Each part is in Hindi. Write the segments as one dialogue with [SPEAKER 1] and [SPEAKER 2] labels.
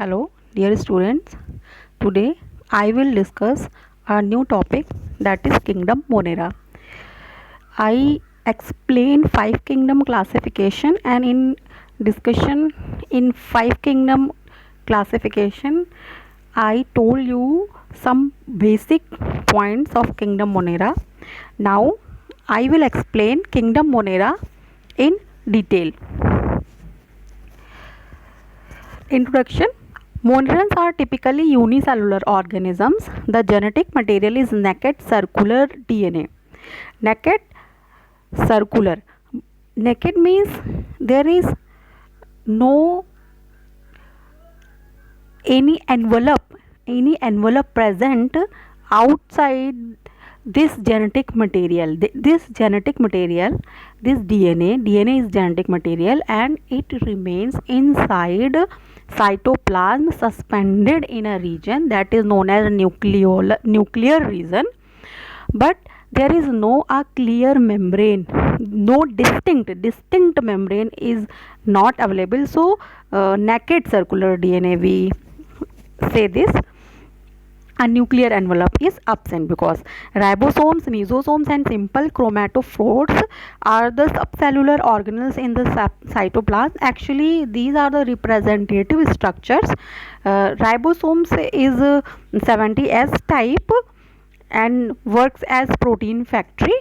[SPEAKER 1] Hello, dear students. Today I will discuss a new topic, that is Kingdom Monera. I explain five kingdom classification, and in discussion in five kingdom classification I told you some basic points of Kingdom Monera. Now I will explain Kingdom Monera in detail. Introduction. Monerans are typically unicellular organisms. The genetic material is naked circular DNA. Naked circular. Naked means there is no any envelope present outside this genetic material. This genetic material, this DNA is genetic material, and it remains inside cytoplasm suspended in a region that is known as nuclear region, but there is no a clear membrane, no distinct membrane is not available. So naked circular DNA, we say this. A nuclear envelope is absent because ribosomes, mesosomes and simple chromatophores are the subcellular organelles in the cytoplasm. Actually these are the representative structures. Ribosomes is 70S type and works as protein factory.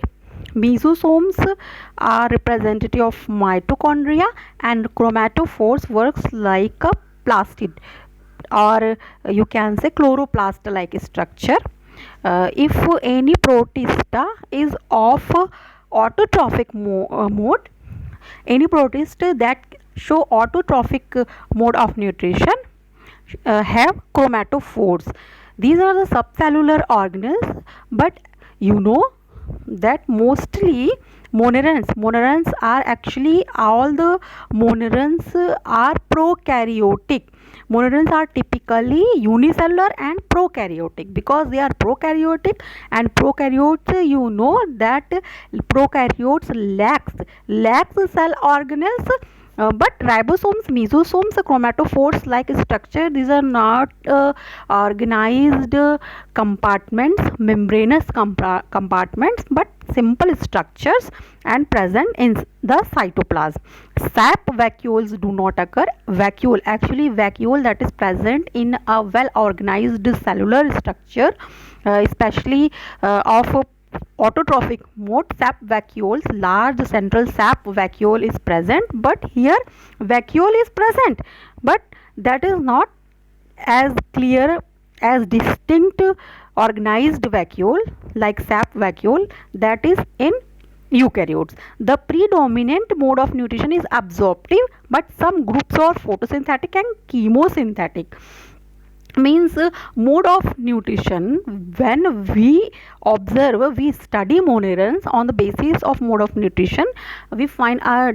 [SPEAKER 1] Mesosomes are representative of mitochondria, and chromatophores works like a plastid, or you can say chloroplast like structure. If any protista is of autotrophic mode, any protist that show autotrophic mode of nutrition have chromatophores. These are the subcellular organelles, but you know that mostly monerans are actually, all the monerans are prokaryotic. Monerans are typically unicellular and prokaryotic. Because they are prokaryotic, and prokaryotes, you know that prokaryotes lacks cell organelles, but ribosomes, mesosomes, chromatophores like structure, these are not organized compartments, membranous compartments, but simple structures and present in the cytoplasm. Sap vacuoles do not occur. Vacuole that is present in a well organized cellular structure, especially of autotrophic mode, sap vacuoles, large central sap vacuole is present, but here vacuole is present, but that is not as clear as distinct organized vacuole like sap vacuole that is in eukaryotes. The predominant mode of nutrition is absorptive, but some groups are photosynthetic and chemosynthetic. Means mode of nutrition, when we observe, we study monerans on the basis of mode of nutrition, we find a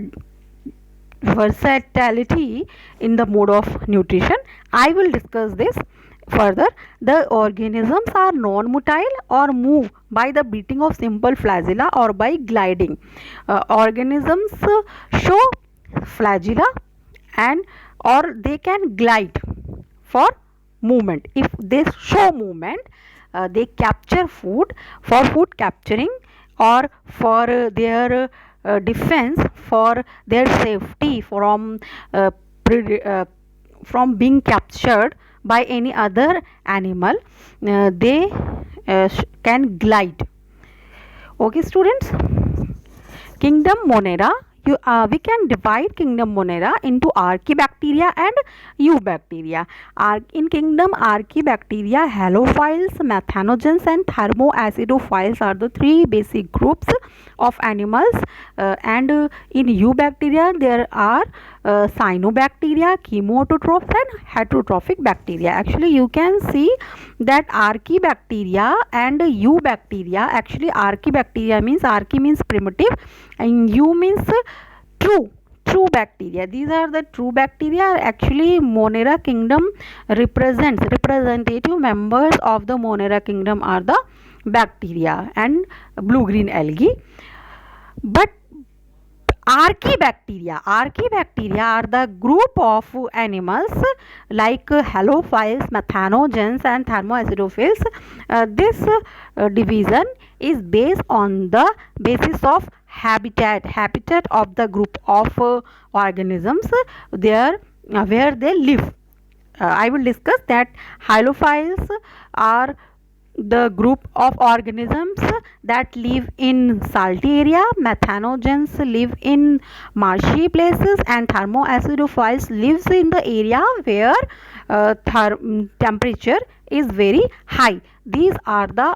[SPEAKER 1] versatility in the mode of nutrition. I will discuss this further. The organisms are non-motile or move by the beating of simple flagella or by gliding. Organisms show flagella and or they can glide for movement. If they show movement, they capture food for food capturing, or for their defense, for their safety uh, from being captured by any other animal. They can glide. Okay students, Kingdom Monera, we can divide Kingdom Monera into Archaebacteria and Eubacteria. In Kingdom Archaebacteria, halophiles, methanogens and thermoacidophiles are the three basic groups of animals, and in Eubacteria there are cyanobacteria, chemoautotrophs and heterotrophic bacteria. Actually you can see that Archaebacteria and Eubacteria, actually Archaebacteria means, archae means primitive and eu means true bacteria. These are the true bacteria. Actually Monera kingdom representative members of the Monera kingdom are the bacteria and blue green algae. But Archaebacteria are the group of animals like halophiles, methanogens, and thermoacidophils. This division is based on the basis of habitat of the group of organisms there where they live. I will discuss that halophiles are the group of organisms that live in salty area, methanogens live in marshy places, and thermoacidophiles lives in the area where temperature is very high.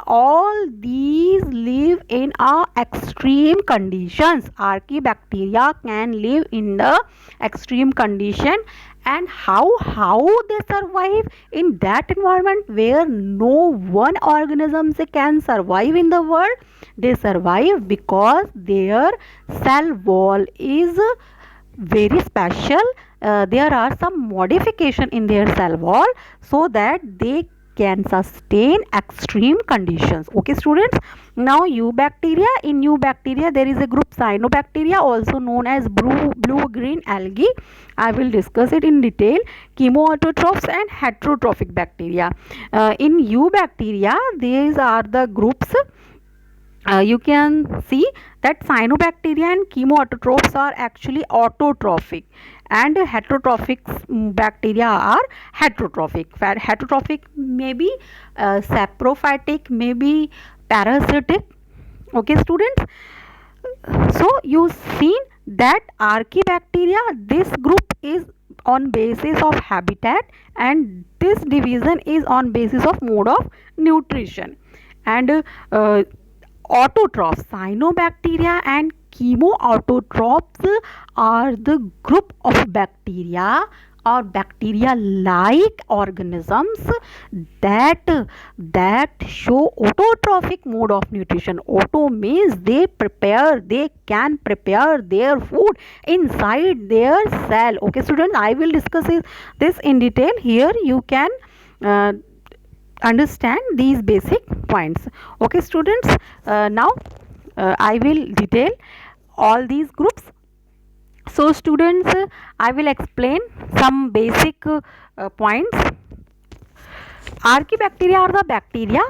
[SPEAKER 1] All these live in extreme conditions. Archaebacteria can live in the extreme condition. And how they survive in that environment where no one organism can survive in the world? They survive because their cell wall is very special. There are some modification in their cell wall so that they can sustain extreme conditions. Okay students, now eubacteria. In eubacteria there is a group cyanobacteria, also known as blue green algae. I will discuss it in detail. Chemoautotrophs and heterotrophic bacteria. In eubacteria these are the groups. You can see that cyanobacteria and chemoautotrophs are actually autotrophic, and heterotrophic bacteria are heterotrophic. Heterotrophic may be saprophytic, may be parasitic. Okay students, so you seen that archaebacteria, this group is on basis of habitat, and this division is on basis of mode of nutrition. And autotrophs, cyanobacteria and chemoautotrophs are the group of bacteria or bacteria like organisms that show autotrophic mode of nutrition. Auto means they can prepare their food inside their cell. Okay students, I will discuss this in detail. Here you can understand these basic points. Okay students, now I will detail all these groups. So students, I will explain some basic points. Archaebacteria are the bacteria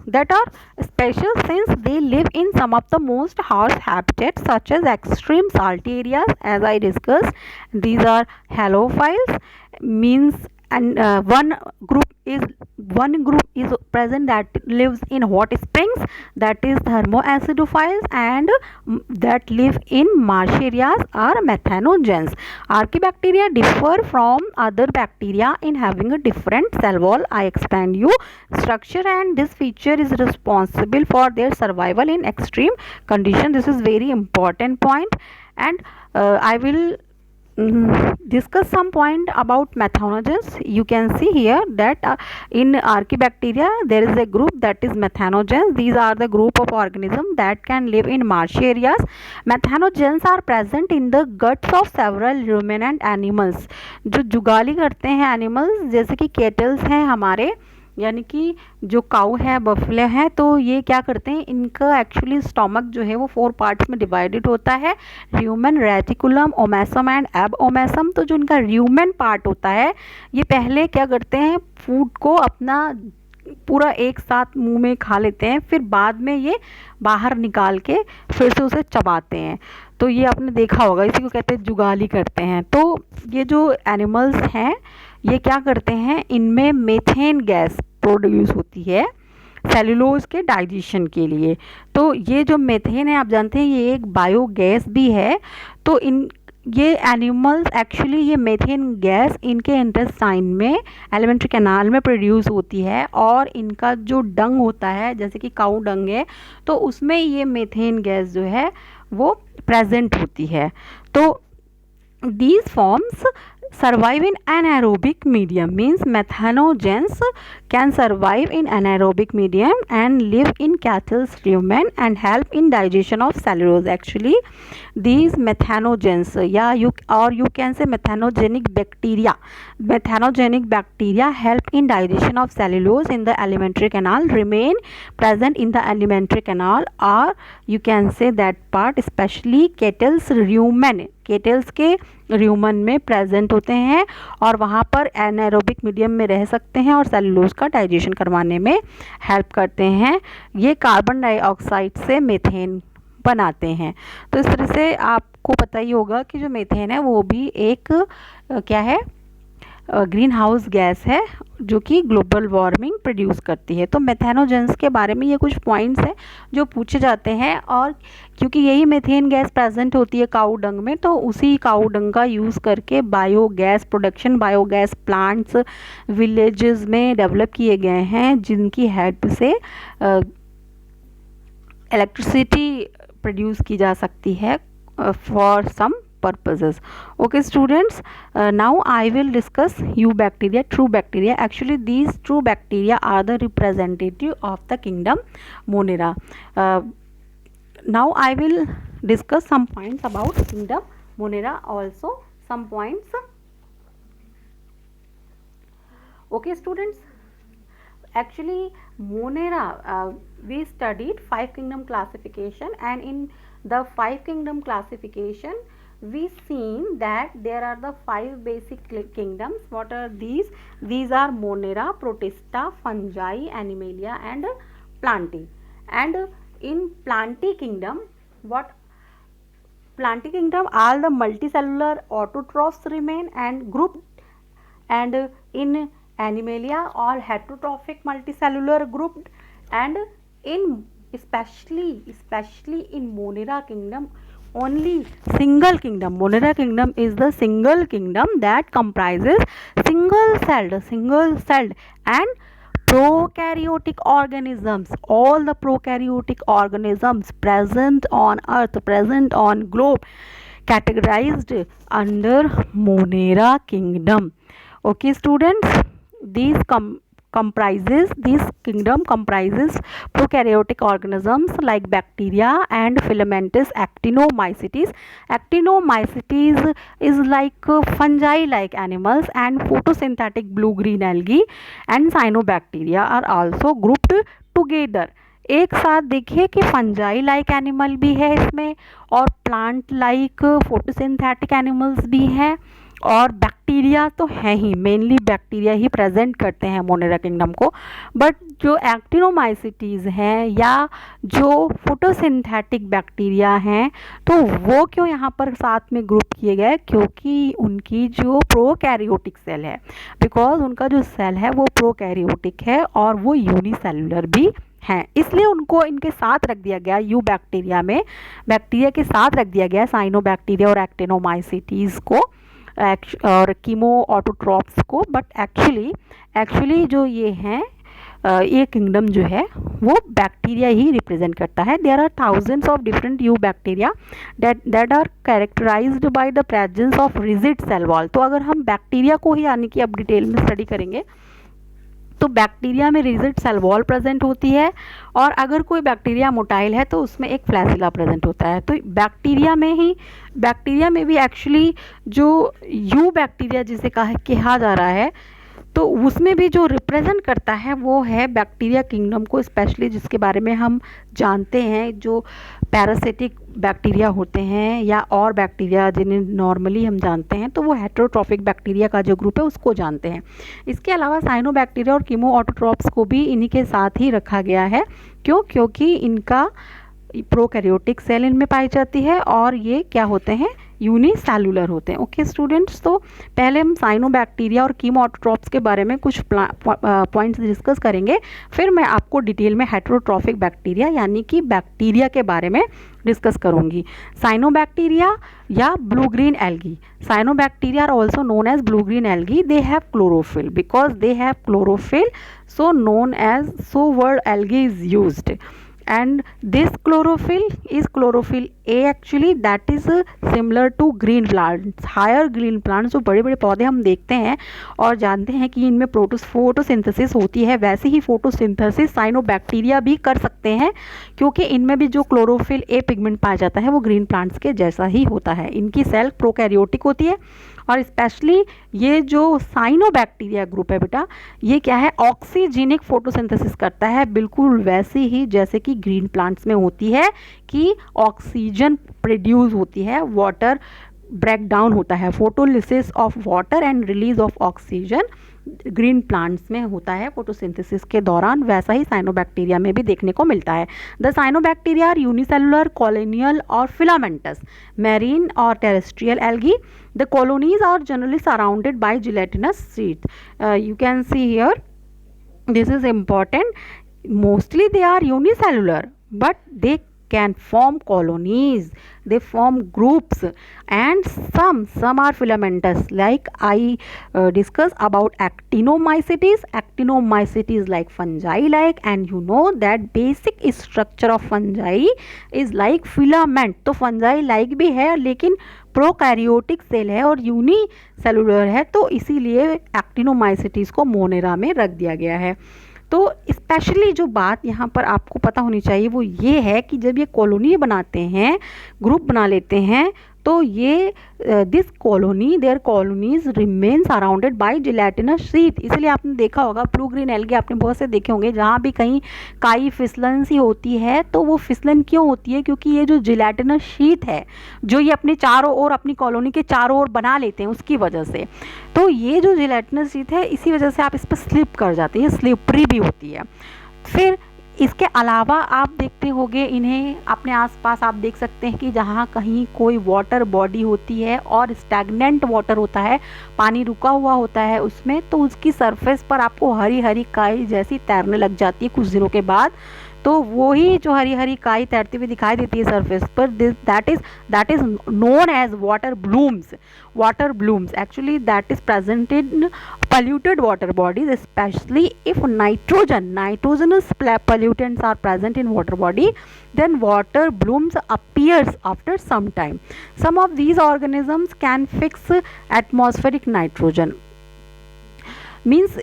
[SPEAKER 1] that are special since they live in some of the most harsh habitats such as extreme salty areas, as I discussed. These are halophiles, means, and one group is present that lives in hot springs, that is thermoacidophiles, and that live in marsh areas are methanogens. Archaebacteria differ from other bacteria in having a different cell wall. I explained you structure, and this feature is responsible for their survival in extreme conditions. This is very important point. And I will discuss some point about methanogens. You can see here that in archaebacteria there is a group that is methanogens. These are the group of organisms that can live in marshy areas. Methanogens are present in the guts of several ruminant animals. जो जुगाली करते हैं एनिमल्स, जैसे कि केटल्स हैं हमारे, यानी कि जो काऊ है, बफले हैं, तो ये क्या करते हैं, इनका एक्चुअली स्टोमक जो है वो 4 पार्ट्स में डिवाइडेड होता है, र्यूमेन, रेटिकुलम, ओमेसम एंड एब ओमेसम। तो जो इनका र्यूमेन पार्ट होता है, ये पहले क्या करते हैं, फूड को अपना पूरा एक साथ मुंह में खा लेते हैं, फिर बाद में ये बाहर निकाल के फिर से उसे चबाते हैं। तो ये आपने देखा होगा, इसी को कहते हैं जुगाली करते हैं। तो ये जो एनिमल्स हैं ये क्या करते हैं, इनमें मीथेन गैस प्रोड्यूस होती है सेलुलोज के डाइजेशन के लिए। तो ये जो मीथेन है, आप जानते हैं ये एक बायोगैस भी है। तो ये एनिमल्स एक्चुअली ये मीथेन गैस इनके इंटेस्टाइन में, एलिमेंट्री कैनाल में प्रोड्यूस होती है, और इनका जो डंग होता है, जैसे कि काऊ डंग है, तो उसमें ये मीथेन गैस जो है वो प्रेजेंट होती है। तो these forms survive in anaerobic medium means methanogens can survive in anaerobic medium and live in cattle's rumen and help in digestion of cellulose. Actually these methanogens, you can say methanogenic bacteria help in digestion of cellulose in the alimentary canal, remain present in the alimentary canal, or you can say that part especially cattle's rumen, kettles के र्यूमन में प्रेजेंट होते हैं और वहाँ पर एनाएरोबिक मीडियम में रह सकते हैं और सेलुलोज का डाइजेशन करवाने में हेल्प करते हैं। ये कार्बन डाइऑक्साइड से मीथेन बनाते हैं। तो इस तरह से आपको पता ही होगा कि जो मीथेन है वो भी एक क्या है, ग्रीन हाउस गैस है जो कि ग्लोबल वार्मिंग प्रोड्यूस करती है। तो मेथेनोजेंस के बारे में ये कुछ पॉइंट्स हैं जो पूछे जाते हैं, और क्योंकि यही मीथेन गैस प्रेजेंट होती है काऊ डंग में, तो उसी काऊ डंग का यूज़ करके biogas production, biogas plants villages में डेवलप किए गए हैं जिनकी हेल्प से इलेक्ट्रिसिटी प्रोड्यूस की जा सकती है for some purposes. Okay students, now I will discuss eubacteria, true bacteria. Actually these true bacteria are the representative of the kingdom Monera. Now I will discuss some points about kingdom Monera, also some points. Okay students, actually Monera, we studied 5 kingdom classification, and in the 5 kingdom classification we seen that there are the 5 basic kingdoms. What are these? These are Monera, Protista, Fungi, Animalia and Plantae. And in Plantae kingdom, what Plantae kingdom, all the multicellular autotrophs remain and grouped, and in Animalia all heterotrophic multicellular grouped, and in especially in Monera kingdom only single kingdom. Monera kingdom is the single kingdom that comprises single celled and prokaryotic organisms. All the prokaryotic organisms present on earth, present on globe, categorized under Monera kingdom. Okay students, this kingdom comprises prokaryotic organisms like bacteria and filamentous actinomycetes. Actinomycetes is like fungi like animals, and photosynthetic blue green algae and cyanobacteria are also grouped together. एक साथ देखिए कि फंजाई लाइक एनिमल भी है इसमें, और प्लांट लाइक फोटोसिंथेटिक एनिमल्स भी हैं, और बैक्टीरिया तो है ही, मेनली बैक्टीरिया ही प्रेजेंट करते हैं मोनेरा किंगडम को। बट जो एक्टिनोमाइसिटीज़ हैं या जो फोटोसिंथेटिक बैक्टीरिया हैं, तो वो क्यों यहाँ पर साथ में ग्रुप किए गए? क्योंकि उनकी जो प्रोकैरियोटिक सेल है, बिकॉज उनका जो सेल है वो प्रोकैरियोटिक है और वो यूनिसेलुलर भी हैं, इसलिए उनको इनके साथ रख दिया गया, यू बैक्टीरिया में बैक्टीरिया के साथ रख दिया गया साइनोबैक्टीरिया और एक्टिनोमाइसिटीज़ को और कीमो ऑटोट्रॉप्स को। बट एक्चुअली जो ये हैं, ये किंगडम जो है वो बैक्टीरिया ही रिप्रेजेंट करता है। There are thousands of different eubacteria that are characterised by the presence of rigid cell wall. तो अगर हम बैक्टीरिया को ही यानी कि अब डिटेल में स्टडी करेंगे तो बैक्टीरिया में रिजिड सेल वॉल प्रेजेंट होती है, और अगर कोई बैक्टीरिया मोटाइल है तो उसमें एक फ्लैसिला प्रेजेंट होता है। तो बैक्टीरिया में भी एक्चुअली जो यू बैक्टीरिया जिसे कहा जा रहा है, तो उसमें भी जो रिप्रेजेंट करता है वो है बैक्टीरिया किंगडम को, स्पेशली जिसके बारे में हम जानते हैं, जो पैरासिटिक बैक्टीरिया होते हैं या और बैक्टीरिया जिन्हें नॉर्मली हम जानते हैं, तो वो हेटेरोट्रॉफिक बैक्टीरिया का जो ग्रुप है उसको जानते हैं। इसके अलावा साइनोबैक्टीरिया और कीमो ऑटोट्रॉप्स को भी इन्हीं के साथ ही रखा गया है। क्योंकि इनका प्रोकैरियोटिक सेल इनमें पाई जाती है और ये क्या होते हैं, यूनिसेलुलर होते हैं। ओके स्टूडेंट्स, तो पहले हम साइनोबैक्टीरिया और कीमो ऑटोट्रॉप्स के बारे में कुछ पॉइंट्स डिस्कस करेंगे, फिर मैं आपको डिटेल में हेटेरोट्रॉफिक बैक्टीरिया यानी कि बैक्टीरिया के बारे में डिस्कस करूंगी। साइनोबैक्टीरिया या blue green algae, cyanobacteria are also known as blue green algae, they have chlorophyll, because they have chlorophyll, so known as, so word algae is used, and this chlorophyll is chlorophyll A actually, that is similar to green plants, higher green plants। जो बड़े बड़े पौधे हम देखते हैं और जानते हैं कि इनमें फोटोसिंथेसिस होती है, वैसे ही फोटोसिंथेसिस साइनोबैक्टीरिया भी कर सकते हैं, क्योंकि इनमें भी जो क्लोरोफिल ए पिगमेंट पाया जाता है वो ग्रीन प्लांट्स के जैसा ही होता है। इनकी सेल प्रोकैरियोटिक होती है और स्पेशली ये जो साइनोबैक्टीरिया ग्रुप है बेटा, ये क्या है, ऑक्सीजेनिक फोटोसिंथेसिस करता है, बिल्कुल वैसे ही जैसे कि ग्रीन प्लांट्स में होती है कि ऑक्सीजन प्रोड्यूस होती है, वाटर ब्रेक डाउन होता है, photolysis of water and release of oxygen green plants में होता है फोटोसिंथेसिस के दौरान, वैसा ही साइनोबैक्टीरिया में भी देखने को मिलता है। The cyanobacteria are unicellular, colonial और फिलामेंटस, मैरीन और terrestrial algae. The colonies are generally surrounded by gelatinous sheath. You can see here, this is important, mostly they are unicellular but they can form colonies, they form groups, and some are filamentous, like I discuss about actinomycetes। Actinomycetes like fungi like, and you know that basic structure of fungi is like filament। तो fungi like भी है लेकिन प्रोकैरियोटिक सेल है और यूनिसेलुलर है, तो इसीलिए एक्टिनोमाइसिटीज को मोनेरा में रख दिया गया है। तो स्पेशली जो बात यहाँ पर आपको पता होनी चाहिए वो ये है कि जब ये कॉलोनी बनाते हैं, ग्रुप बना लेते हैं, तो ये this colony, there colonies remain surrounded by gelatinous sheath. इसलिए आपने देखा होगा ब्लू ग्रीन एल्गे आपने बहुत से देखे होंगे, जहाँ भी कहीं काई फिसलन सी होती है तो वो फिसलन क्यों होती है, क्योंकि ये जो जिलेटिनस शीट है जो ये अपने चारों ओर, अपनी कॉलोनी के चारों ओर बना लेते हैं उसकी वजह से। तो ये जो जिलेटिनस शीट है इसी वजह से आप इस पर स्लिप कर जाते हैं, स्लिपरी भी होती है। फिर इसके अलावा आप देखते होंगे इन्हें अपने आसपास, आप देख सकते हैं कि जहाँ कहीं कोई वाटर बॉडी होती है और स्टैग्नेंट वाटर होता है, पानी रुका हुआ होता है उसमें, तो उसकी सरफेस पर आपको हरी हरी काई जैसी तैरने लग जाती है कुछ दिनों के बाद। तो वो ही जो हरी हरी काई तैरती हुई दिखाई देती है सरफेस पर, that is known as water blooms. Water blooms actually that is present in polluted water bodies, especially if nitrogenous pollutants are present in water body, then water blooms appears after some time. Some of these organisms can fix atmospheric nitrogen, means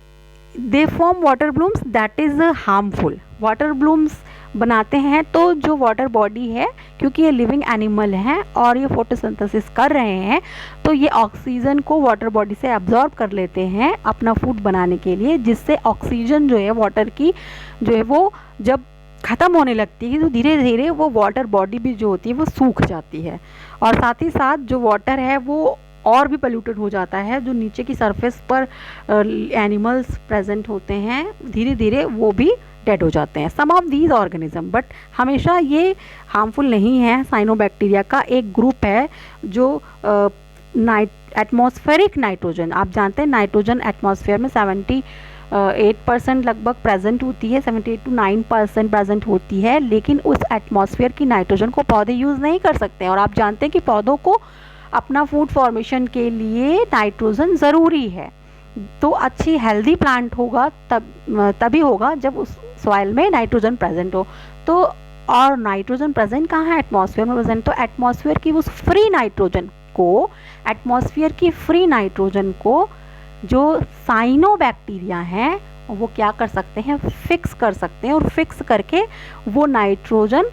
[SPEAKER 1] they form water blooms that is harmful। water blooms बनाते हैं तो जो वाटर बॉडी है, क्योंकि ये लिविंग एनिमल हैं और ये फोटोसिंथेसिस कर रहे हैं, तो ये ऑक्सीजन को वाटर बॉडी से एब्जॉर्ब कर लेते हैं अपना फूड बनाने के लिए, जिससे ऑक्सीजन जो है वाटर की जो है वो जब ख़त्म होने लगती है तो धीरे धीरे वो वाटर बॉडी भी जो होती है वो सूख जाती है, और साथ ही साथ जो वाटर है वो और भी पोल्यूटेड हो जाता है। जो नीचे की सरफेस पर एनिमल्स प्रेजेंट होते हैं धीरे धीरे वो भी डेड हो जाते हैं। सम ऑफ दीज ऑर्गेनिज्म, बट हमेशा ये हार्मफुल नहीं है। साइनोबैक्टीरिया का एक ग्रुप है जो एटमॉस्फेरिक नाइट्रोजन, आप जानते हैं नाइट्रोजन एटमॉस्फेयर में 78% लगभग प्रेजेंट होती है, 78 to 9% प्रेजेंट होती है, लेकिन उस एटमॉस्फेयर की नाइट्रोजन को पौधे यूज़ नहीं कर सकते हैं। और आप जानते हैं कि पौधों को अपना फूड फॉर्मेशन के लिए नाइट्रोजन ज़रूरी है। तो अच्छी हेल्दी प्लांट होगा तभी होगा जब उस सॉइल में नाइट्रोजन प्रेजेंट हो। तो और नाइट्रोजन प्रेजेंट कहाँ है, एटमॉस्फेयर में प्रेजेंट। तो एटमॉस्फेयर की उस फ्री नाइट्रोजन को, एटमॉस्फेयर की फ्री नाइट्रोजन को जो साइनोबैक्टीरिया हैं वो क्या कर सकते हैं, फिक्स कर सकते हैं, और फिक्स करके वो नाइट्रोजन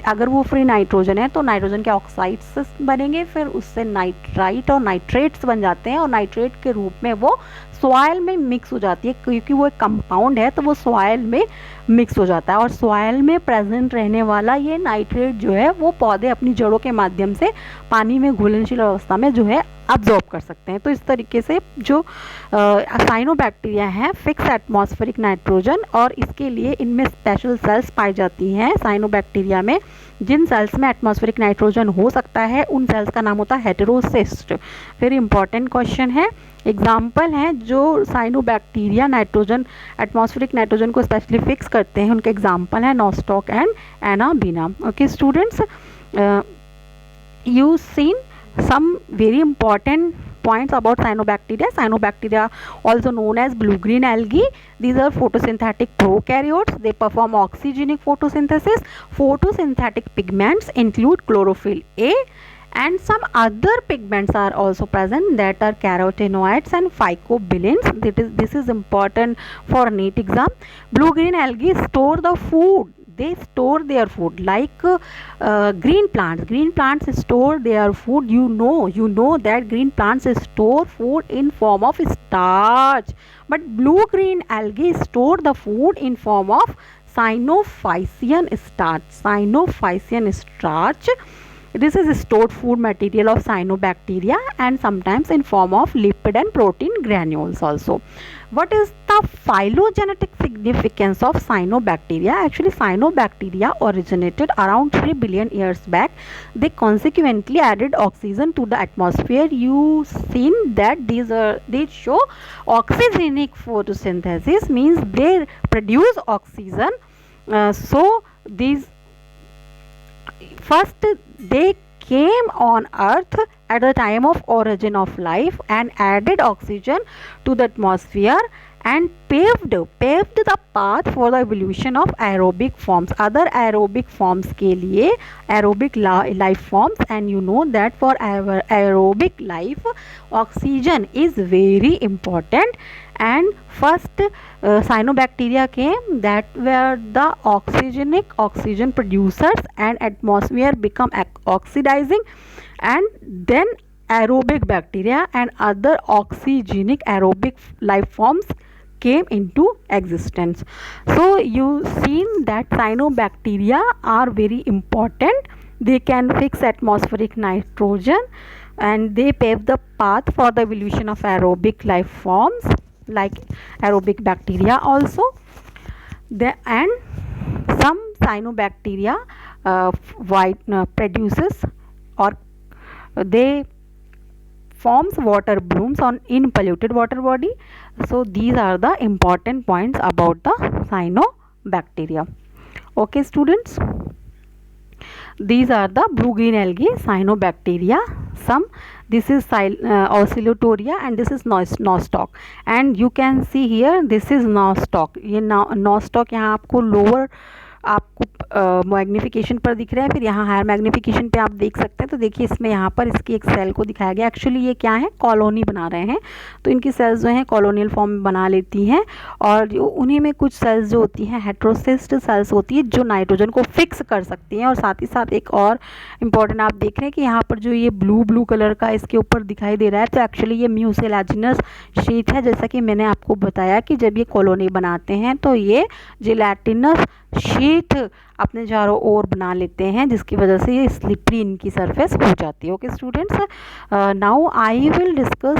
[SPEAKER 1] अगर वो फ्री नाइट्रोजन है तो नाइट्रोजन के ऑक्साइड्स बनेंगे, फिर उससे नाइट्राइट और नाइट्रेट्स बन जाते हैं, और नाइट्रेट के रूप में वो सॉइल में मिक्स हो जाती है, क्योंकि वो एक कंपाउंड है तो वो सॉइल में मिक्स हो जाता है। और सॉइल में प्रेजेंट रहने वाला ये नाइट्रेट जो है वो पौधे अपनी जड़ों के माध्यम से पानी में घुलनशील अवस्था में जो है अब्जॉर्ब कर सकते हैं। तो इस तरीके से जो साइनोबैक्टीरिया हैं फिक्स एटमॉस्फेरिक नाइट्रोजन, और इसके लिए इनमें स्पेशल सेल्स पाई जाती हैं साइनोबैक्टीरिया में। जिन सेल्स में एटमॉस्फेरिक नाइट्रोजन हो सकता है उन सेल्स का नाम होता है हेटेरोसिस्ट। वेरी इंपॉर्टेंट क्वेश्चन है। एग्जाम्पल हैं जो साइनोबैक्टीरिया नाइट्रोजन, एटमॉस्फेरिक नाइट्रोजन को स्पेशली फिक्स करते हैं, उनके एग्जाम्पल हैं Nostoc and anabaena. Okay students, you seen some very important points about cyanobacteria. Cyanobacteria, also known as blue-green algae, these are photosynthetic prokaryotes. They perform oxygenic photosynthesis. Photosynthetic pigments include chlorophyll A, and some other pigments are also present, that are carotenoids and phycobilins. This is important for NEET exam. Blue green algae store the food. They store their food like green plants store their food. You know that green plants store food in form of starch, but blue green algae store the food in form of cyanophycean starch. This is stored food material of cyanobacteria, and sometimes in form of lipid and protein granules also. What is the phylogenetic significance of cyanobacteria? Actually, cyanobacteria originated around 3 billion years back. They consequently added oxygen to the atmosphere. You seen that they show oxygenic photosynthesis, means they produce oxygen. So these first they came on earth at the time of origin of life and added oxygen to the atmosphere and paved the path for the evolution of aerobic forms, other aerobic forms के लिए, aerobic life forms. And you know that for aerobic life oxygen is very important. And first cyanobacteria came, that were the oxygen producers, and atmosphere become oxidizing, and then aerobic bacteria and other oxygenic aerobic life forms came into existence. So you seen that cyanobacteria are very important. They can fix atmospheric nitrogen, and they pave the path for the evolution of aerobic life forms like aerobic bacteria also. And some cyanobacteria produces, or they forms water blooms in polluted water body. So these are the important points about the cyanobacteria. Okay students, these are the blue green algae, cyanobacteria. This is oscillatoria, and this is nostoc. And you can see here, this is nostoc. ये nostoc यहाँ आपको लोअर आपको मैग्नीफिकेशन पर दिख रहा है, फिर यहाँ हायर मैग्नीफिकेशन पे आप देख सकते हैं। तो देखिए इसमें यहाँ पर इसकी एक सेल को दिखाया गया। एक्चुअली ये क्या है, कॉलोनी बना रहे हैं। तो इनकी सेल्स जो हैं कॉलोनियल फॉर्म में बना लेती हैं, और उन्हीं में कुछ सेल्स जो होती हैं हेट्रोसिस्ट सेल्स होती है, जो नाइट्रोजन को फिक्स कर सकती हैं। और साथ ही साथ एक और इम्पॉर्टेंट आप देख रहे हैं कि यहाँ पर जो ये ब्लू कलर का इसके ऊपर दिखाई दे रहा है, तो एक्चुअली ये म्यूसिलेजिनस शीट है। जैसा कि मैंने आपको बताया कि जब ये कॉलोनी बनाते हैं तो ये जिलेटिनस शीट अपने चारों ओर बना लेते हैं, जिसकी वजह से ये स्लिपरी इनकी सरफेस हो जाती है। Okay students, now I will discuss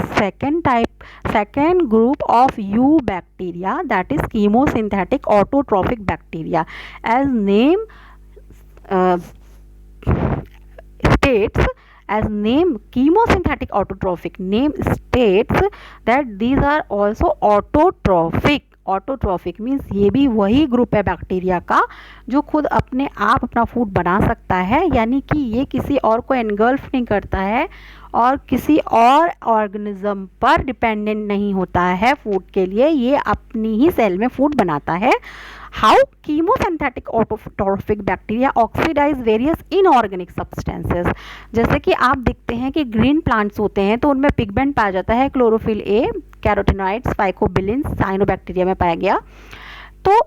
[SPEAKER 1] second group of eubacteria, that is chemosynthetic autotrophic bacteria. As name states, as name chemosynthetic autotrophic name states that these are also autotrophic means ये भी वही ग्रुप है बैक्टीरिया का जो खुद अपने आप अपना फूड बना सकता है, यानी कि ये किसी और को एनगल्फ नहीं करता है और किसी और ऑर्गेनिज्म पर डिपेंडेंट नहीं होता है फूड के लिए, ये अपनी ही सेल में फूड बनाता है। How chemosynthetic autotrophic bacteria oxidise various inorganic substances. जैसे कि आप देखते हैं कि ग्रीन प्लांट्स होते हैं तो उनमें पिगमेंट पाया जाता है, chlorophyll A, carotenoids, phycobilins cyanobacteria में पाया गया। तो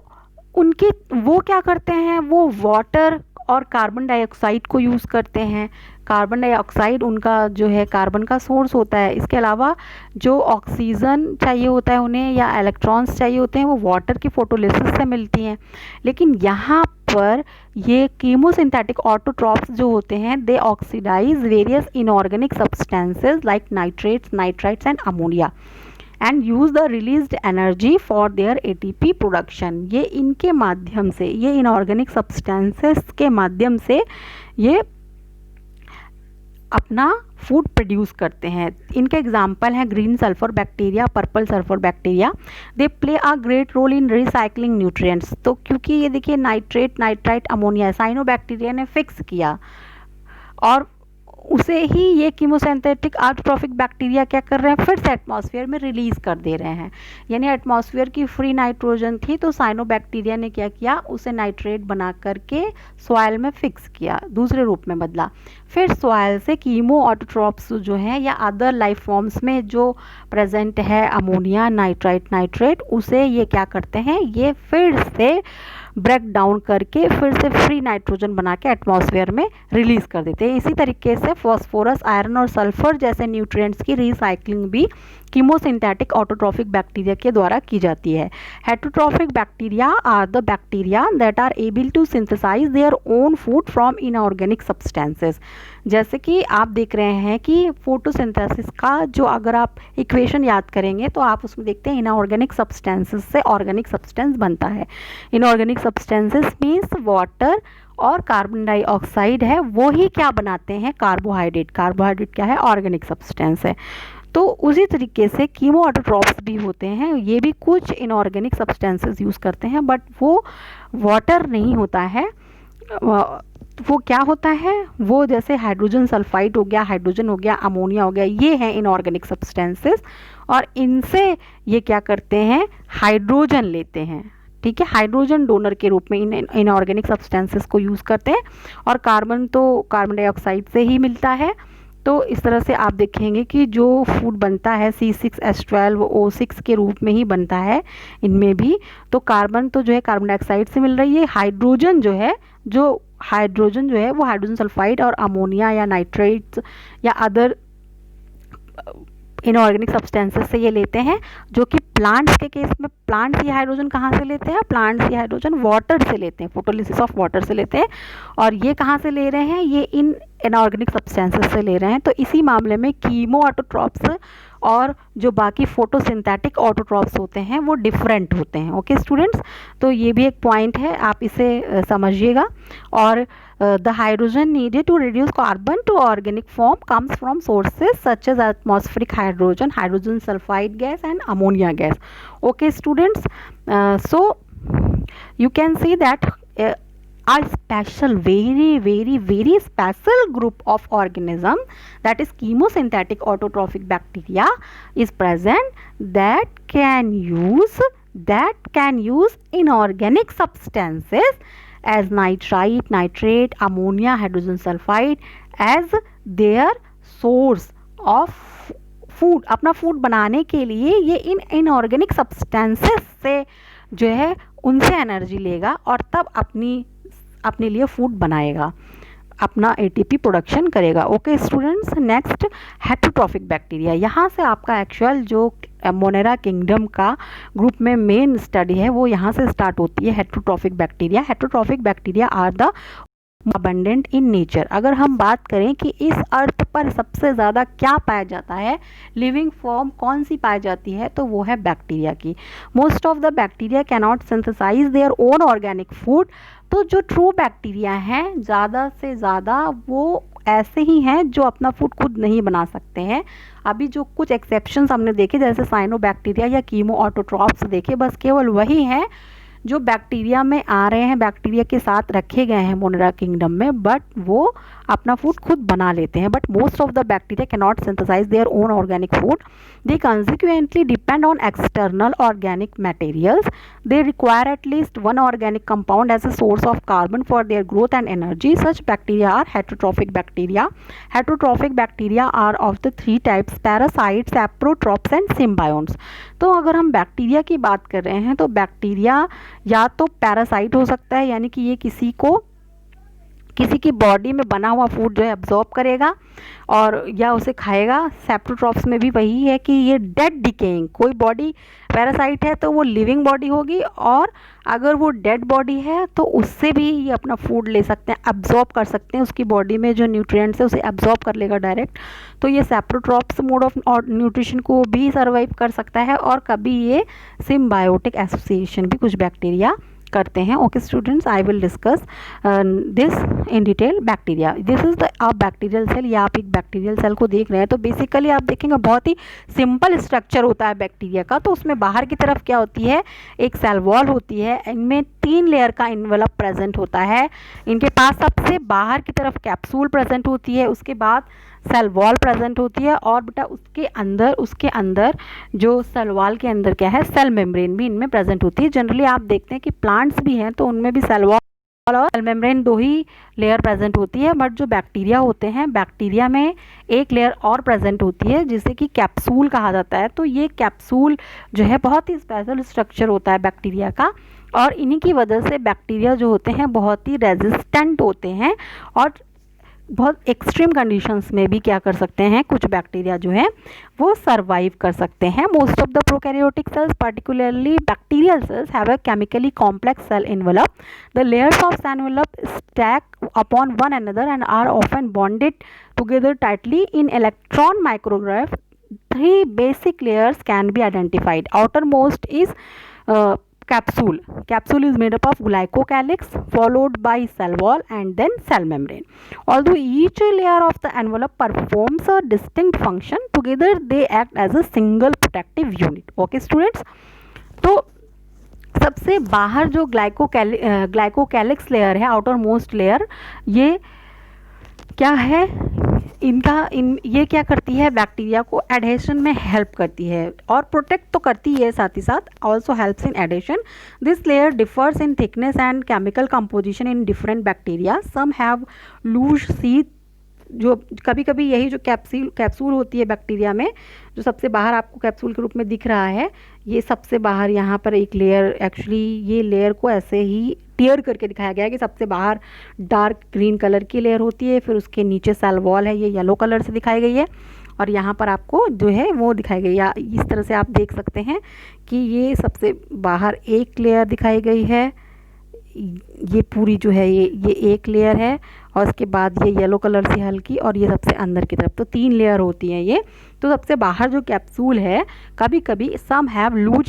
[SPEAKER 1] उनकी वो क्या करते हैं, वो वाटर और कार्बन डाइऑक्साइड को यूज़ करते हैं। कार्बन डाइऑक्साइड उनका जो है कार्बन का सोर्स होता है। इसके अलावा जो ऑक्सीजन चाहिए होता है उन्हें या इलेक्ट्रॉन्स चाहिए होते हैं वो वाटर की फोटोलिसिस से मिलती हैं। लेकिन यहाँ पर ये कीमोसिंथेटिक ऑटोट्रॉफ्स जो होते हैं they oxidise various inorganic substances like nitrates, nitrites and ammonia and use the released energy for their ATP production. ये इनके माध्यम से, ये इनऑर्गेनिक सब्सटेंसेस के माध्यम से ये अपना फूड प्रोड्यूस करते हैं। इनके एग्जाम्पल हैं green sulphur bacteria, purple sulphur bacteria. They play a great role in recycling nutrients. तो क्योंकि ये देखिए नाइट्रेट, नाइट्राइट, अमोनिया साइनोबैक्टीरिया ने फिक्स किया और उसे ही ये कीमोसिंथेटिक ऑटोट्रॉफिक बैक्टीरिया क्या कर रहे हैं, फिर से एटमॉस्फेयर में रिलीज कर दे रहे हैं। यानी एटमॉस्फेयर की फ्री नाइट्रोजन थी तो साइनोबैक्टीरिया ने क्या किया, उसे नाइट्रेट बना करके सॉइल में फिक्स किया, दूसरे रूप में बदला। फिर सॉइल से कीमो ऑटोट्रॉप्स जो हैं या अदर लाइफ फॉर्म्स में जो प्रेजेंट है अमोनिया, नाइट्रेट, उसे ये क्या करते हैं, ये फिर से ब्रेक डाउन करके फिर से फ्री नाइट्रोजन बना के एटमॉस्फेयर में रिलीज कर देते हैं। इसी तरीके से फॉस्फोरस, आयरन और सल्फर जैसे न्यूट्रिएंट्स की रिसाइकलिंग भी कीमोसिंथेटिक ऑटोट्रॉफिक बैक्टीरिया के द्वारा की जाती है। Heterotrophic bacteria are the bacteria that are able to synthesise their own food from inorganic substances. जैसे कि आप देख रहे हैं कि फोटोसिंथेसिस का जो अगर आप इक्वेशन याद करेंगे तो आप उसमें देखते हैं इनऑर्गेनिक सब्सटेंसेस से ऑर्गेनिक सब्सटेंस बनता है। इनऑर्गेनिक सब्सटेंसेस मीन्स वाटर और कार्बन डाइऑक्साइड है, वो ही क्या बनाते हैं, कार्बोहाइड्रेट। कार्बोहाइड्रेट क्या है, ऑर्गेनिक सब्सटेंस है। तो उसी तरीके से कीमो ऑटोट्रॉप्स भी होते हैं, ये भी कुछ इनऑर्गेनिक सब्सटेंसेस यूज़ करते हैं, बट वो वाटर नहीं होता है, वो क्या होता है, वो जैसे हाइड्रोजन सल्फाइड हो गया, हाइड्रोजन हो गया, अमोनिया हो गया, ये हैं इनऑर्गेनिक सब्सटेंसेस। और इनसे ये क्या करते हैं, हाइड्रोजन लेते हैं, ठीक है, हाइड्रोजन डोनर के रूप में इनऑर्गेनिक सब्सटेंसेस को यूज़ करते हैं। और कार्बन तो कार्बन डाइऑक्साइड से ही मिलता है। तो इस तरह से आप देखेंगे कि जो फूड बनता है C6H12O6 के रूप में ही बनता है इनमें भी। तो कार्बन तो जो है कार्बन डाइऑक्साइड से मिल रही है, हाइड्रोजन जो है वो हाइड्रोजन सल्फाइड और अमोनिया या नाइट्रेट्स या अदर इनऑर्गेनिक सब्सटेंसेस से ये लेते हैं। जो कि प्लांट्स के केस में, प्लांट्स ये हाइड्रोजन कहाँ से लेते हैं, प्लांट्स ये हाइड्रोजन वाटर से लेते हैं, फोटोलिसिस ऑफ वाटर से लेते हैं। और ये कहाँ से ले रहे हैं, ये इन इनऑर्गेनिक सब्सटेंसेस से ले रहे हैं। तो इसी मामले में कीमो ऑटोट्रॉप्स और जो बाकी फोटोसिंथेटिक ऑटोट्रॉप्स होते हैं वो डिफरेंट होते हैं। ओके स्टूडेंट्स, तो ये भी एक पॉइंट है, आप इसे समझिएगा। और the hydrogen needed to reduce carbon to organic form comes from sources such as atmospheric hydrogen, hydrogen sulfide gas and ammonia gas. Okay students, so you can see that a special, very special group of organism, that is chemosynthetic autotrophic bacteria is present that can use inorganic substances as nitrate, ammonia, hydrogen sulfide as their source of food। अपना फूड बनाने के लिए ये इन इनऑर्गेनिक सब्सटेंसेस से जो है उनसे एनर्जी लेगा और तब अपने लिए फूड बनाएगा, अपना ATP प्रोडक्शन करेगा। Okay students, next heterotrophic bacteria. यहाँ से आपका एक्चुअल जो मोनेरा किंगडम का ग्रुप में मेन स्टडी है वो यहाँ से स्टार्ट होती है, heterotrophic bacteria. Heterotrophic bacteria are the abundant in nature. अगर हम बात करें कि इस अर्थ पर सबसे ज़्यादा क्या पाया जाता है, लिविंग फॉर्म कौन सी पाई जाती है, तो वो है बैक्टीरिया की। Most of the bacteria cannot synthesise their own organic food. तो जो ट्रू बैक्टीरिया हैं ज़्यादा से ज़्यादा वो ऐसे ही हैं जो अपना फूड खुद नहीं बना सकते हैं। अभी जो कुछ एक्सेप्शंस हमने देखे जैसे साइनोबैक्टीरिया या कीमो ऑटोट्रॉप्स देखे, बस केवल वही हैं जो बैक्टीरिया में आ रहे हैं, बैक्टीरिया के साथ रखे गए हैं मोनेरा किंगडम में, बट वो अपना फूड खुद बना लेते हैं। But most of the bacteria can not synthesise their own organic food, they consequently depend on external organic materials, they require at least one organic compound as a source of carbon for their growth and energy. Such bacteria are heterotrophic bacteria. Heterotrophic bacteria are of the 3 types, parasites, saprotrophs and symbionts. तो अगर हम बैक्टीरिया की बात कर रहे हैं तो बैक्टीरिया या तो पैरासाइट हो सकता है, यानी कि ये किसी की बॉडी में बना हुआ फूड जो है एब्जॉर्ब करेगा और या उसे खाएगा। सेप्रोट्रॉप्स में भी वही है कि ये डेड डिकेइंग, कोई बॉडी पैरासाइट है तो वो लिविंग बॉडी होगी, और अगर वो डेड बॉडी है तो उससे भी ये अपना फूड ले सकते हैं, एब्जॉर्ब कर सकते हैं, उसकी बॉडी में जो न्यूट्रिएंट्स है उसे एब्जॉर्ब कर लेगा डायरेक्ट। तो ये सेप्रोट्रॉप्स मोड ऑफ न्यूट्रिशन को भी सर्वाइव कर सकता है, और कभी ये सिम्बायोटिक एसोसिएशन भी कुछ बैक्टीरिया करते हैं। Okay students, I will discuss this in detail. Bacteria, this is the bacterial cell, या आप एक बैक्टीरियल सेल को देख रहे हैं तो बेसिकली आप देखेंगे बहुत ही सिंपल स्ट्रक्चर होता है बैक्टीरिया का। तो उसमें बाहर की तरफ क्या होती है, एक सेल वॉल होती है, इनमें 3 लेयर का इन्वेलप प्रेजेंट होता है। इनके पास सबसे बाहर की तरफ कैप्सूल प्रेजेंट होती है, उसके बाद सेल वॉल प्रेजेंट होती है, और बेटा उसके अंदर जो सेल वॉल के अंदर क्या है, सेल मेम्ब्रेन भी इनमें प्रेजेंट होती है। जनरली आप देखते हैं कि प्लांट्स भी हैं तो उनमें भी सेल वॉल और सेल मेम्ब्रेन 2 ही लेयर प्रेजेंट होती है, बट जो बैक्टीरिया होते हैं, बैक्टीरिया में एक लेयर और प्रेजेंट होती है जिसे कि कैप्सूल कहा जाता है। तो ये कैप्सूल जो है बहुत ही स्पेशल स्ट्रक्चर होता है बैक्टीरिया का, और इन्हीं की वजह से बैक्टीरिया जो होते हैं बहुत ही रेजिस्टेंट होते हैं, और बहुत एक्सट्रीम कंडीशंस में भी क्या कर सकते हैं, कुछ बैक्टीरिया जो है वो सरवाइव कर सकते हैं। Most of the prokaryotic cells, particularly bacterial cells, have a chemically complex cell envelope. The layers of cell envelope stack upon one another and are often bonded together tightly. In electron micrograph, 3 basic layers can be identified. Outermost is capsule. Capsule is made up of glycocalyx followed by cell wall and then cell membrane. Although each layer of the envelope performs a distinct function, together they act as a single protective unit. Okay students, तो सबसे बाहर जो ग्लाइकोकैलिक्स लेयर है, आउटर मोस्ट लेयर, ये क्या है, ये क्या करती है, बैक्टीरिया को एडहेशन में हेल्प करती है और प्रोटेक्ट तो करती है, साथ ही साथ also helps in adhesion. This layer differs in thickness and chemical composition in different bacteria. Some have loose sheath, जो कभी कभी यही जो कैप्सूल होती है बैक्टीरिया में, जो सबसे बाहर आपको कैप्सूल के रूप में दिख रहा है, ये सबसे बाहर यहाँ पर एक लेयर, एक्चुअली ये लेयर को ऐसे ही टियर करके दिखाया गया है कि सबसे बाहर डार्क ग्रीन कलर की लेयर होती है, फिर उसके नीचे सेल वॉल है, ये येलो कलर से दिखाई गई है, और यहाँ पर आपको जो है वो दिखाई गई है। इस तरह से आप देख सकते हैं कि ये सबसे बाहर एक लेयर दिखाई गई है, ये पूरी जो है ये एक लेयर है, और उसके बाद ये येलो कलर से हल्की, और ये सबसे अंदर की तरफ, तो 3 लेयर होती हैं ये। तो सबसे बाहर जो कैप्सूल है, कभी कभी सम हैव लूज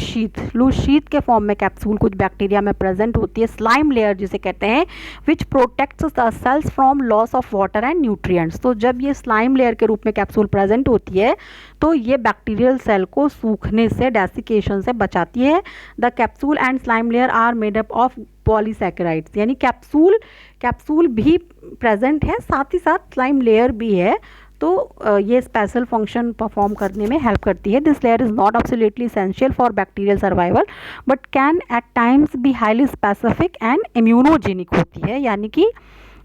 [SPEAKER 1] शीथ के फॉर्म में कैप्सूल कुछ बैक्टीरिया में प्रेजेंट होती है। स्लाइम लेयर जिसे कहते हैं, which protects the cells from loss of water and nutrients. तो जब ये स्लाइम लेयर के रूप में कैप्सूल प्रेजेंट होती है तो ये बैक्टीरियल सेल को सूखने से, डेसिकेशन से बचाती है। The capsule and slime layer are made up of polysaccharides, यानी कैप्सूल भी प्रेजेंट है, साथ ही साथ स्लाइम लेयर भी है, तो ये स्पेशल फंक्शन परफॉर्म करने में हेल्प करती है। This layer is not absolutely essential for bacterial survival but can at times be highly specific and immunogenic होती है, यानी कि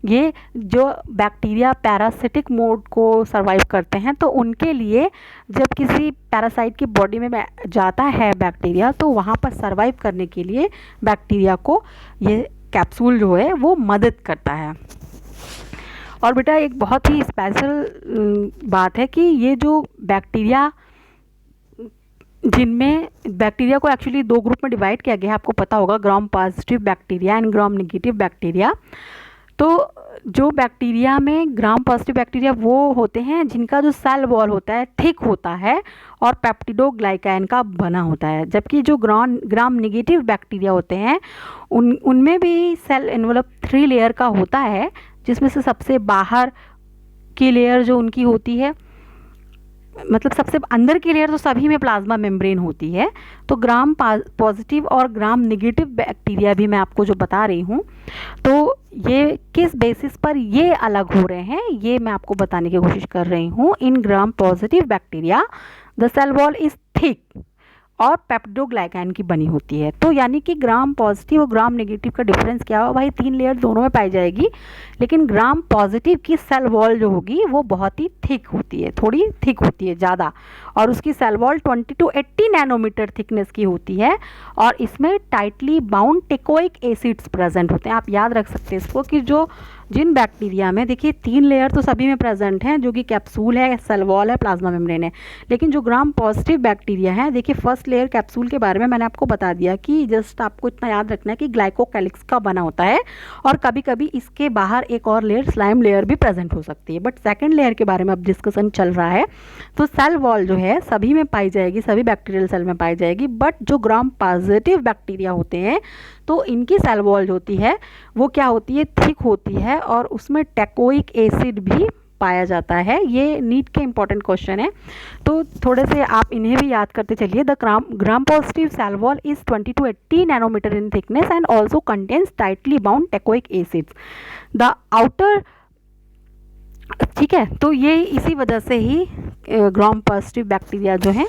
[SPEAKER 1] ये जो बैक्टीरिया पैरासिटिक मोड को सर्वाइव करते हैं, तो उनके लिए जब किसी पैरासाइट की बॉडी में जाता है बैक्टीरिया, तो वहाँ पर सर्वाइव करने के लिए बैक्टीरिया को ये कैप्सूल जो है वो मदद करता है। और बेटा एक बहुत ही स्पेशल बात है कि ये जो बैक्टीरिया, जिनमें बैक्टीरिया को एक्चुअली 2 ग्रुप में डिवाइड किया गया है, आपको पता होगा, ग्राम positive bacteria and gram negative bacteria. तो जो बैक्टीरिया में ग्राम पॉजिटिव बैक्टीरिया वो होते हैं जिनका जो सेल वॉल होता है थिक होता है और पेप्टिडोग्लाइकैन का बना होता है, जबकि जो ग्राम नेगेटिव बैक्टीरिया होते हैं उनमें भी सेल एनवेलप 3 लेयर का होता है, जिसमें से सबसे बाहर की लेयर जो उनकी होती है, मतलब सबसे अंदर की लेयर तो सभी में प्लाज्मा मेम्ब्रेन होती है। तो ग्राम पॉजिटिव और ग्राम नेगेटिव बैक्टीरिया भी मैं आपको जो बता रही हूँ, तो ये किस बेसिस पर ये अलग हो रहे हैं ये मैं आपको बताने की कोशिश कर रही हूँ। In gram positive bacteria the cell wall is thick और पेप्टिडोग्लाइकैन की बनी होती है। तो यानी कि ग्राम पॉजिटिव और ग्राम नेगेटिव का डिफरेंस क्या हो भाई, 3 लेयर दोनों में पाई जाएगी, लेकिन ग्राम पॉजिटिव की सेल वॉल जो होगी वो बहुत ही थिक होती है, थोड़ी थिक होती है ज़्यादा, और उसकी cell wall 20 to 80 nanometre thickness की होती है, और इसमें tightly bound teichoic acids present होते हैं। आप याद रख सकते हैं इसको कि जिन बैक्टीरिया में देखिए 3 लेयर तो सभी में प्रेजेंट हैं, जो कि कैप्सूल है, सेल वॉल है, प्लाज्मा मेम्ब्रेन है, लेकिन जो ग्राम पॉजिटिव बैक्टीरिया है, देखिए फर्स्ट लेयर कैप्सूल के बारे में मैंने आपको बता दिया कि जस्ट आपको इतना याद रखना है कि ग्लाइकोकैलिक्स का बना होता है, और कभी कभी इसके बाहर एक और लेयर स्लाइम लेयर भी प्रेजेंट हो सकती है। बट सेकेंड लेयर के बारे में अब डिस्कशन चल रहा है, तो सेल वॉल जो है सभी में पाई जाएगी, सभी बैक्टीरियल सेल में पाई जाएगी, बट जो ग्राम पॉजिटिव बैक्टीरिया होते हैं तो इनकी सेल वॉल होती है वो क्या होती है, थिक होती है, और उसमें टेकोइक एसिड भी पाया जाता है? ये नीट के इंपॉर्टेंट क्वेश्चन है, तो थोड़े से आप इन्हें भी याद करते चलिए। The gram positive cell wall is 20 to 80 nanometre in thickness and also contains tightly bound teichoic acids. The outer, ठीक है, तो ये इसी वजह से ही ग्राम पॉजिटिव बैक्टीरिया जो है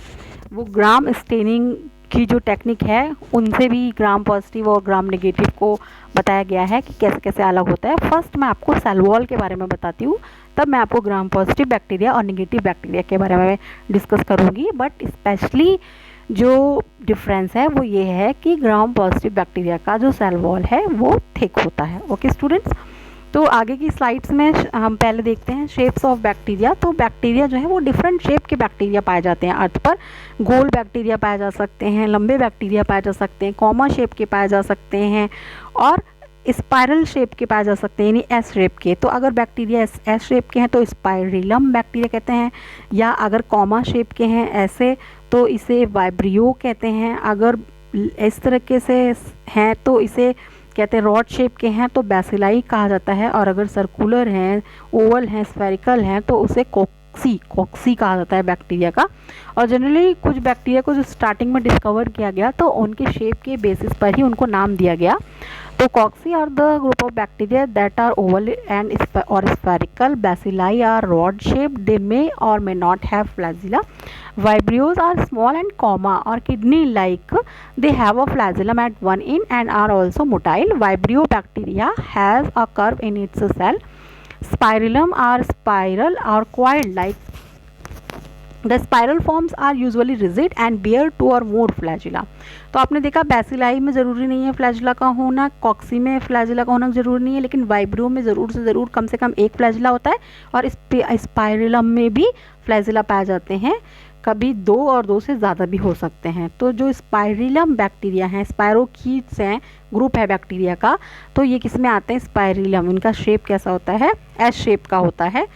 [SPEAKER 1] वो ग्राम स्टेनिंग की जो टेक्निक है उनसे भी ग्राम पॉजिटिव और ग्राम नेगेटिव को बताया गया है कि कैसे कैसे अलग होता है। फर्स्ट मैं आपको सेल वॉल के बारे में बताती हूँ, तब मैं आपको ग्राम पॉजिटिव बैक्टीरिया और नेगेटिव बैक्टीरिया के बारे में डिस्कस करूँगी। बट स्पेशली जो डिफरेंस है वो ये है कि ग्राम पॉजिटिव बैक्टीरिया का जो सेल वॉल है वो थिक होता है। ओके स्टूडेंट्स, तो आगे की स्लाइड्स में हम पहले देखते हैं शेप्स ऑफ बैक्टीरिया। तो बैक्टीरिया जो है वो डिफरेंट शेप के बैक्टीरिया पाए जाते हैं अर्थ पर। गोल बैक्टीरिया पाए जा सकते हैं, लंबे बैक्टीरिया पाए जा सकते हैं, कॉमा शेप के पाए जा सकते हैं और स्पाइरल शेप के पाए जा सकते हैं, यानी एस शेप के। तो अगर बैक्टीरिया एस शेप के हैं तो स्पाइरिलम बैक्टीरिया कहते हैं, या अगर कॉमा शेप के हैं ऐसे तो इसे वाइब्रियो कहते हैं। अगर इस तरीके से हैं तो इसे कहते हैं रॉड शेप के हैं तो बैसिलाई कहा जाता है, और अगर सर्कुलर हैं, ओवल हैं, स्फेरिकल हैं तो उसे कॉक्सी कहा जाता है बैक्टीरिया का। और जनरली कुछ बैक्टीरिया को जो स्टार्टिंग में डिस्कवर किया गया तो उनके शेप के बेसिस पर ही उनको नाम दिया गया। तो cocci are the group of bacteria that are oval and or spherical, bacilli are rod shape, they may or may not have flagella, vibrios are small and comma or kidney like, they have a flagellum at one end and are also motile. Vibrio bacteria has a curve in its cell. Spirillum are spiral or coiled like. The spiral forms are usually rigid and bear two or more flagella. तो आपने देखा बैसिलाई में ज़रूरी नहीं है फ्लैजिला का होना, कॉक्सी में फ्लैजिला का होना ज़रूरी नहीं है, लेकिन वाइब्रियो में ज़रूर से ज़रूर कम से कम एक फ्लैजिला होता है और स्पाइरलम में भी फ्लैजिला पाए जाते हैं, कभी 2 और 2 से ज़्यादा भी हो सकते हैं। तो जो स्पाइरिलम बैक्टीरिया हैं, स्पायरोकीट्स हैं, ग्रुप है बैक्टीरिया का, तो ये किस में आते हैं? स्पाइरिलम। इनका शेप कैसा होता है? एस शेप का होता है।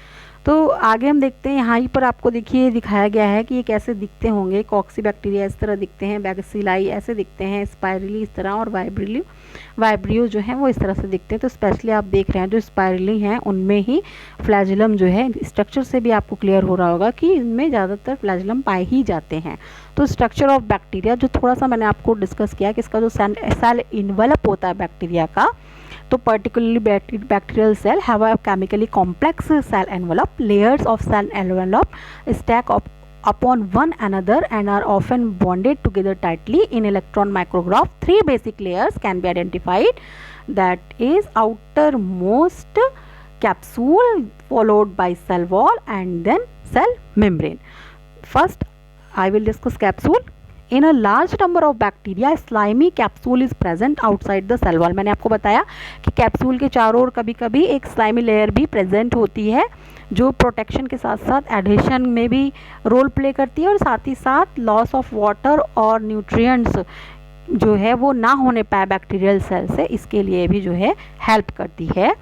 [SPEAKER 1] तो आगे हम देखते हैं, यहाँ पर आपको देखिए दिखाया गया है कि ये कैसे दिखते होंगे। कॉक्सी बैक्टीरिया इस तरह दिखते हैं, बैसिलाई ऐसे दिखते हैं, स्पाइरली इस तरह, और वाइब्रियो जो है वो इस तरह से दिखते हैं। तो स्पेशली आप देख रहे हैं जो स्पाइरली हैं उनमें ही फ्लैजिलम जो है, स्ट्रक्चर से भी आपको क्लियर हो रहा होगा कि इनमें ज़्यादातर फ्लैजिलम पाए ही जाते हैं। तो स्ट्रक्चर ऑफ बैक्टीरिया जो थोड़ा सा मैंने आपको डिस्कस किया कि इसका जो सेल इन्वेलप होता है बैक्टीरिया का, तो particularly bacterial cell have a chemically complex cell envelope. Layers of cell envelope stack upon one another and are often bonded together tightly. In electron micrograph, 3 basic layers can be identified. That is outermost capsule followed by cell wall and then cell membrane. First, I will discuss capsule. In a large number of bacteria, slimy capsule is present outside the cell wall. मैंने आपको बताया कि कैप्सूल के चारों ओर कभी कभी एक स्लाइमी लेयर भी प्रेजेंट होती है जो प्रोटेक्शन के साथ साथ एडिशन में भी रोल प्ले करती है, और साथ ही साथ लॉस ऑफ वाटर और न्यूट्रिएंट्स जो है वो ना होने पाए बैक्टीरियल सेल से, इसके लिए भी जो है हेल्प करती है।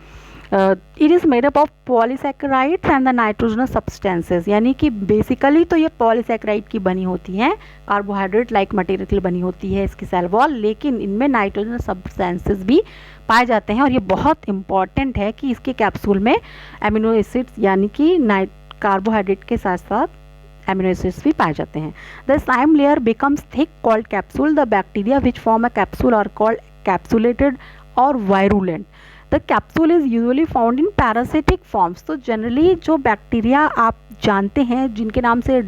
[SPEAKER 1] It is made up of polysaccharides and the nitrogenous substances, यानी कि बेसिकली तो ये पॉलीसैकेराइड की बनी होती हैं, कार्बोहाइड्रेट लाइक मटेरियल बनी होती है इसकी सेल वॉल, लेकिन इनमें नाइट्रोजनस सब्सटेंसेस भी पाए जाते हैं। और ये बहुत इंपॉर्टेंट है कि इसके कैप्सूल में एमिनो एसिड्स यानी कि कार्बोहाइड्रेट के साथ साथ एमिनो एसिड्स भी पाए जाते हैं। The slime layer becomes thick called capsule. The bacteria which form a capsule are called capsulated और virulent. The capsule is usually found in parasitic forms. तो जनरली जो बैक्टीरिया आप जानते हैं जिनके नाम से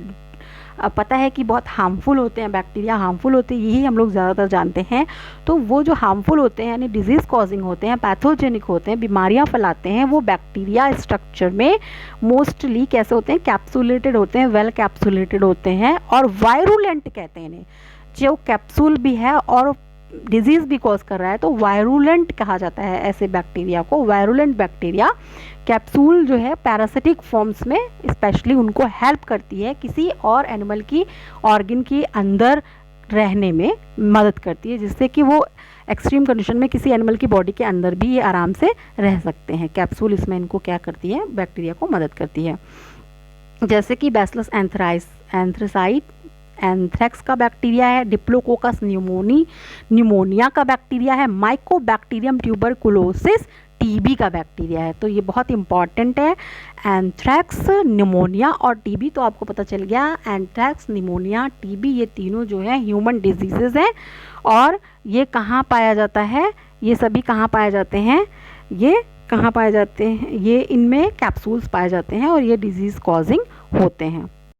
[SPEAKER 1] पता है कि बहुत हार्मफुल होते हैं, बैक्टीरिया हार्मफुल होते हैं, यही हम लोग ज़्यादातर जानते हैं। तो वो जो हार्मफुल होते हैं यानी डिजीज़ कॉजिंग होते हैं, पैथोजेनिक होते हैं, बीमारियां फैलाते हैं, वो बैक्टीरिया स्ट्रक्चर में मोस्टली कैसे होते हैं? कैप्सुलेटेड होते हैं, वेल कैप्सुलेटेड होते हैं और वायरुलेंट कहते हैं इन्हें। जो कैप्सूल भी है और डिजीज़ भी कॉज कर रहा है तो वायरुलेंट कहा जाता है ऐसे बैक्टीरिया को। वायरुलेंट बैक्टीरिया कैप्सूल जो है पैरासिटिक फॉर्म्स में स्पेशली उनको हेल्प करती है, किसी और एनिमल की ऑर्गन के अंदर रहने में मदद करती है, जिससे कि वो एक्सट्रीम कंडीशन में किसी एनिमल की बॉडी के अंदर भी ये आराम से रह सकते हैं। कैप्सूल इसमें इनको क्या करती है? बैक्टीरिया को मदद करती है। जैसे कि बैसिलस एंथ्रेसाइट एंथ्रेक्स का बैक्टीरिया है, डिप्लोकोकस न्यूमोनिया का बैक्टीरिया है, माइकोबैक्टीरियम ट्यूबरकुलोसिस टीबी का बैक्टीरिया है। तो ये बहुत इंपॉर्टेंट है। एंथ्रैक्स, निमोनिया और टीबी तो आपको पता चल गया। एंथ्रैक्स, निमोनिया, टीबी ये तीनों जो है ह्यूमन डिजीजेज हैं। और ये कहाँ पाया जाता है, ये सभी कहाँ पाए जाते हैं, ये कहाँ पाए जाते हैं, ये इनमें कैप्सूल्स पाए जाते हैं और ये डिजीज़ कॉजिंग होते हैं।